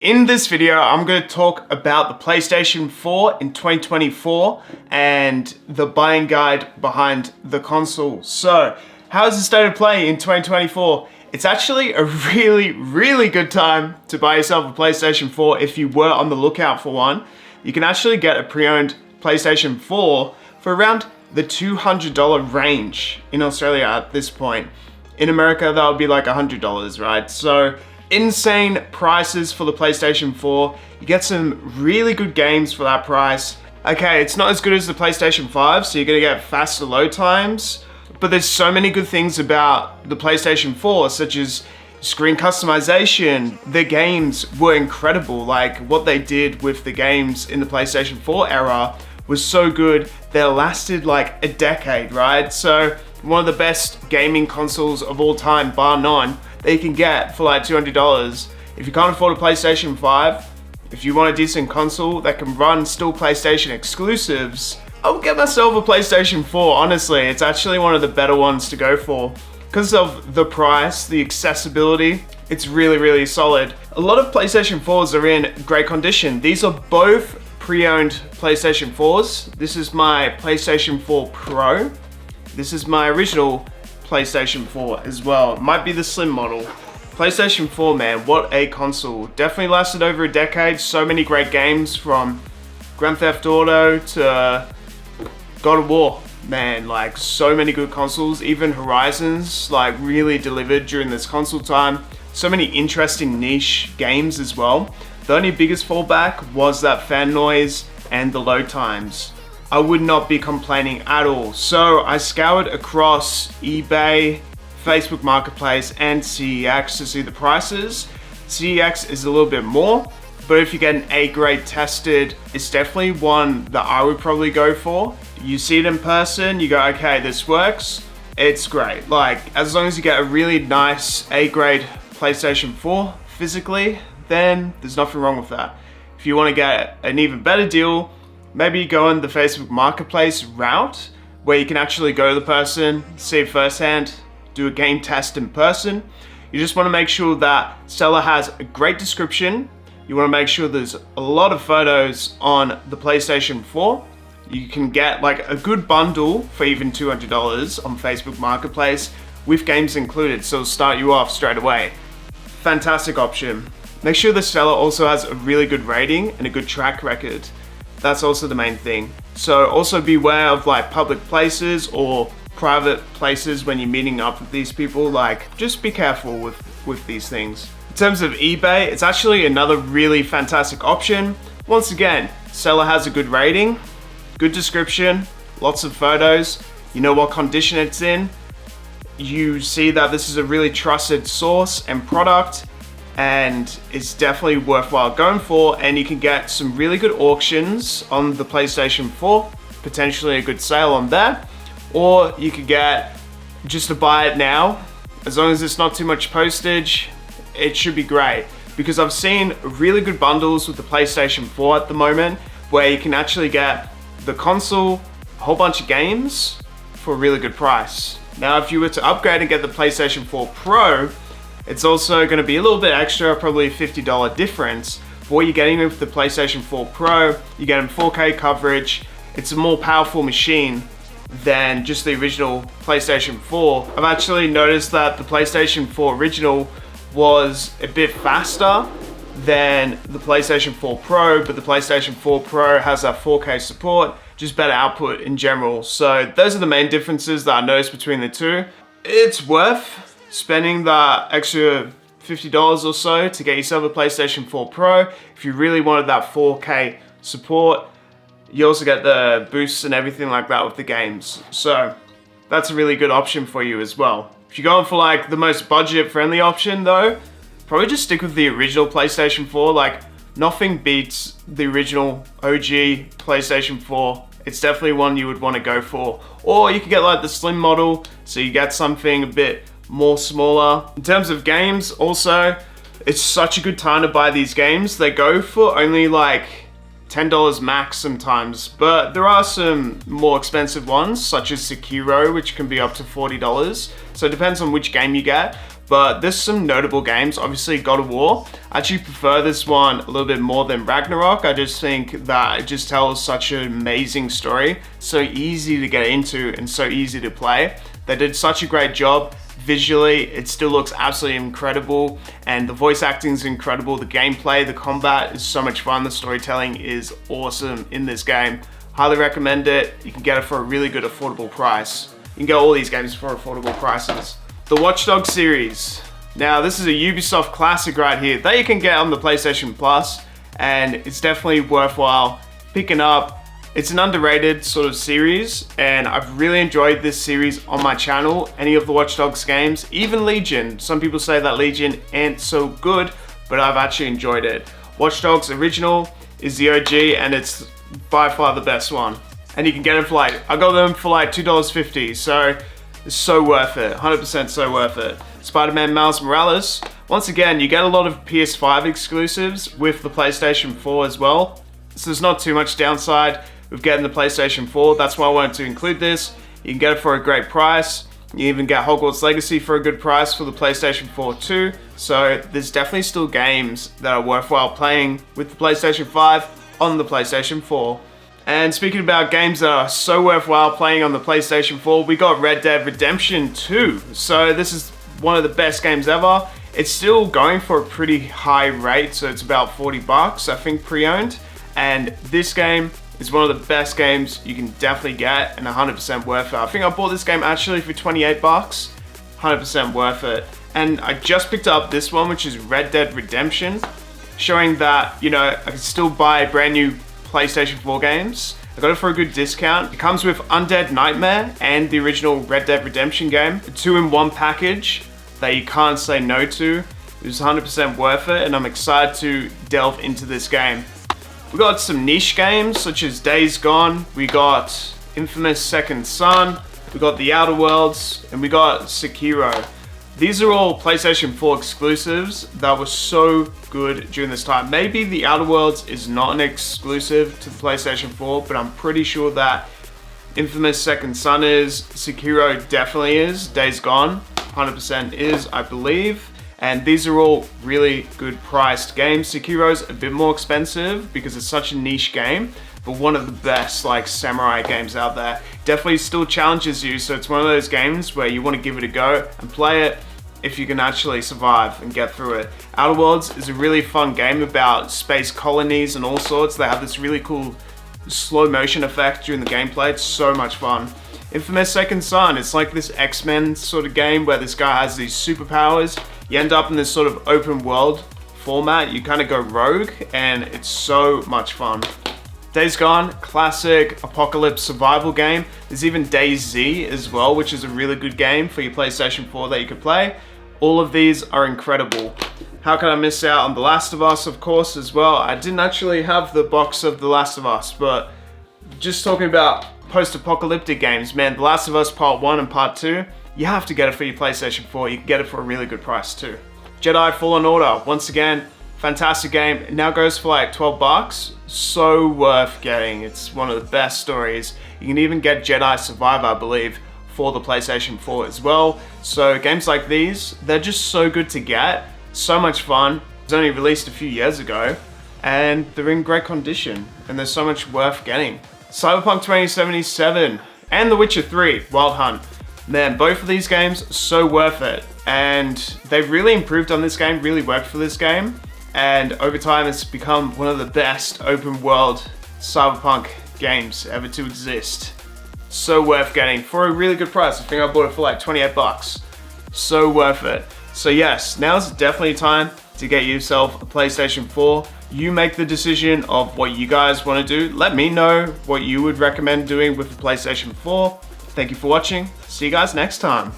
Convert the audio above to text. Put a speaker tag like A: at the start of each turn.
A: In this video, I'm going to talk about the PlayStation 4 in 2024 and the buying guide behind the console. So, how is the state of play in 2024? It's actually a really good time to buy yourself a PlayStation 4 if you were on the lookout for one. You can actually get a pre-owned PlayStation 4 for around the $200 range in Australia at this point. In America, that would be like $100, right? So, insane prices for the PlayStation 4. You get some really good games for that price. Okay, it's not as good as the PlayStation 5, so you're gonna get faster load times, but there's so many good things about the PlayStation 4, such as screen customization. The games were incredible. Like, what they did with the games in the PlayStation 4 era was so good. They lasted like a decade, right? So, one of the best gaming consoles of all time, bar none, that you can get for like $200. If you can't afford a PlayStation 5, if you want a decent console that can run still PlayStation exclusives, I would get myself a PlayStation 4, honestly. It's actually one of the better ones to go for. Because of the price, the accessibility, it's really solid. A lot of PlayStation 4s are in great condition. These are both pre-owned PlayStation 4s. This is my PlayStation 4 Pro. This is my original PlayStation 4 as well. It might be the slim model. PlayStation 4, man, what a console. Definitely lasted over a decade. So many great games, from Grand Theft Auto to God of War. Man, like, so many good consoles. Even Horizons, like, really delivered during this console time. So many interesting niche games as well. The only biggest fallback was that fan noise and the load times. I would not be complaining at all. So I scoured across eBay, Facebook Marketplace, and CEX to see the prices. CEX is a little bit more, but if you get an A-grade tested, it's definitely one that I would probably go for. You see it in person, you go, okay, this works, it's great. Like, as long as you get a really nice A-grade PlayStation 4 physically, then there's nothing wrong with that. If you want to get an even better deal, maybe you go on the Facebook Marketplace route, where you can actually go to the person, see it firsthand, do a game test in person. You just want to make sure that seller has a great description. You want to make sure there's a lot of photos on the PlayStation 4. You can get like a good bundle for even $200 on Facebook Marketplace with games included, so it'll start you off straight away. Fantastic option. Make sure the seller also has a really good rating and a good track record. That's also the main thing. So also beware of like public places or private places when you're meeting up with these people. Like, just be careful with these things. In terms of eBay, it's actually another really fantastic option. Once again, seller has a good rating, good description, lots of photos, you know what condition it's in. You see that this is a really trusted source and product, and it's definitely worthwhile going for, and you can get some really good auctions on the PlayStation 4, potentially a good sale on there, or you could get just to buy it now. As long as it's not too much postage, it should be great, because I've seen really good bundles with the PlayStation 4 at the moment, where you can actually get the console, a whole bunch of games for a really good price. Now, if you were to upgrade and get the PlayStation 4 Pro, it's also going to be a little bit extra, probably a $50 difference. But what you're getting with the PlayStation 4 Pro, you're getting 4K coverage. It's a more powerful machine than just the original PlayStation 4. I've actually noticed that the PlayStation 4 original was a bit faster than the PlayStation 4 Pro, but the PlayStation 4 Pro has that 4K support, just better output in general. So those are the main differences that I noticed between the two. It's worth spending that extra $50 or so to get yourself a PlayStation 4 Pro. If you really wanted that 4K support, you also get the boosts and everything like that with the games. So that's a really good option for you as well. If you're going for like the most budget friendly option though, probably just stick with the original PlayStation 4. Like, nothing beats the original OG PlayStation 4. It's definitely one you would want to go for. Or you could get like the slim model, so you get something a bit more smaller. In terms of games also, it's such a good time to buy these games. They go for only like $10 max sometimes, but there are some more expensive ones, such as Sekiro, which can be up to $40. So it depends on which game you get. but there's some notable games. Obviously God of War. I actually prefer this one a little bit more than Ragnarok. I just think that it just tells such an amazing story. So easy to get into and so easy to play. They did such a great job. Visually, it still looks absolutely incredible, and the voice acting is incredible. The gameplay, the combat is so much fun. The storytelling is awesome in this game. Highly recommend it. You can get it for a really good affordable price. You can get all these games for affordable prices. The Watch Dogs series. Now, this is a Ubisoft classic right here that you can get on the PlayStation Plus, and it's definitely worthwhile picking up. It's an underrated sort of series, and I've really enjoyed this series on my channel. Any of the Watch Dogs games, even Legion. Some people say that Legion ain't so good, but I've actually enjoyed it. Watch Dogs Original is the OG, and it's by far the best one. And you can get it for I got them for $2.50, so it's so worth it, 100% so worth it. Spider-Man Miles Morales. Once again, you get a lot of PS5 exclusives with the PlayStation 4 as well, so there's not too much downside with getting the PlayStation 4. That's why I wanted to include this. You can get it for a great price. You even get Hogwarts Legacy for a good price for the PlayStation 4 too. So there's definitely still games that are worthwhile playing with the PlayStation 5 on the PlayStation 4. And speaking about games that are so worthwhile playing on the PlayStation 4, we got Red Dead Redemption 2. So this is one of the best games ever. It's still going for a pretty high rate, so it's about 40 bucks, I think, pre-owned. And this game is one of the best games you can definitely get, and 100% worth it. I think I bought this game actually for 28 bucks, 100% worth it. And I just picked up this one, which is Red Dead Redemption, showing that, I can still buy brand new PlayStation 4 games. I got it for a good discount. It comes with Undead Nightmare and the original Red Dead Redemption game, a 2-in-1 package that you can't say no to. It was 100% worth it, and I'm excited to delve into this game. We got some niche games such as Days Gone, we got Infamous Second Son, we got The Outer Worlds, and we got Sekiro. These are all PlayStation 4 exclusives that were so good during this time. Maybe The Outer Worlds is not an exclusive to the PlayStation 4, but I'm pretty sure that Infamous Second Son is, Sekiro definitely is, Days Gone 100% is, I believe. And these are all really good priced games. Sekiro's a bit more expensive because it's such a niche game, but one of the best samurai games out there. Definitely still challenges you, so it's one of those games where you want to give it a go and play it if you can actually survive and get through it. Outer Worlds is a really fun game about space colonies and all sorts. They have this really cool slow motion effect during the gameplay. It's so much fun. Infamous Second Son, it's like this X-Men sort of game where this guy has these superpowers. You end up in this sort of open world format. You kind of go rogue, and it's so much fun. Days Gone, classic apocalypse survival game. There's even DayZ as well, which is a really good game for your PlayStation 4 that you could play. All of these are incredible. How can I miss out on The Last of Us, of course, as well. I didn't actually have the box of The Last of Us, but just talking about post-apocalyptic games, man, The Last of Us Part 1 and Part 2, you have to get it for your PlayStation 4. You can get it for a really good price too. Jedi Fallen Order, once again, fantastic game. It now goes for 12 bucks. So worth getting. It's one of the best stories. You can even get Jedi Survivor, I believe, for the PlayStation 4 as well. So games like these, they're just so good to get. So much fun. It was only released a few years ago, and they're in great condition, and there's so much worth getting. Cyberpunk 2077 and The Witcher 3 Wild Hunt. Man, both of these games are so worth it, and they've really improved on this game, really worked for this game, and over time it's become one of the best open world Cyberpunk games ever to exist. So worth getting for a really good price. I think I bought it for 28 bucks. So worth it. So yes, now's definitely time to get yourself a PlayStation 4. You make the decision of what you guys want to do. Let me know what you would recommend doing with the PlayStation 4. Thank you for watching. See you guys next time.